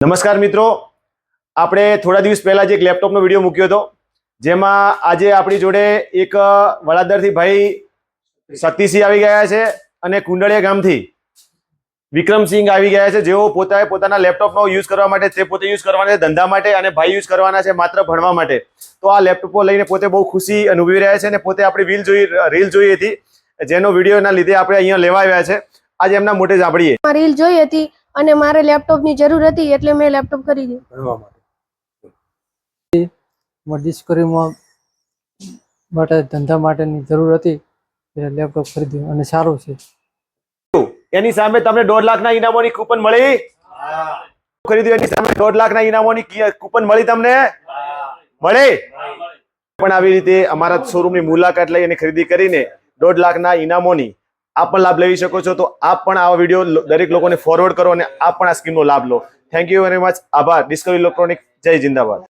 નમસ્કાર મિત્રો, આપણે થોડા દિવસ પહેલા જ એક લેપટોપનો વિડીયો મૂક્યો હતો, જેમાં આજે આપણી જોડે એક વડાદરથી ભાઈ સતીસિંહ આવી ગયા છે અને કુંડળિયા ગામથી વિક્રમસિંહ આવી ગયા છે, જેઓ પોતાના લેપટોપનો યુઝ કરવા માટે, તે પોતે યુઝ કરવાના છે ધંધા માટે અને ભાઈ યુઝ કરવાના છે માત્ર ભણવા માટે. તો આ લેપટોપો લઈને પોતે બહુ ખુશી અનુભવી રહ્યા છે અને પોતે આપણી રીલ જોઈ હતી, જેનો વિડીયોના લીધે આપણે અહીંયા લેવા આવ્યા છે. આજે એમના મોઢે સાંભળીએ. રીલ જોઈ હતી અને મારે લેપટોપની જરૂર હતી એટલે મેં લેપટોપ ખરીદ્યું. ભણવા માટે ડિસ્કવરીમાં માટે ધંધા માટેની જરૂર હતી એટલે લેપટોપ ખરીદ્યું અને સારું છે. એની સામે તમને 1.5 લાખના ઇનામોની કૂપન મળી. ખરીદ્યું એની સામે 1.5 લાખના ઇનામોની કૂપન મળી તમને? મળી. પણ આવી રીતે અમારા શોરૂમની મુલાકાત લઈ અને ખરીદી કરીને 1.5 લાખના ઇનામોની આપ પણ લાભ લઈ શકો છો. તો આપ પણ આવા વિડીયો દરેક લોકોને ફોરવર્ડ કરો અને આપ પણ આ સ્કીમનો લાભ લો. Thank you very much. આભાર. Discovery electronic. જય જિંદાબાદ.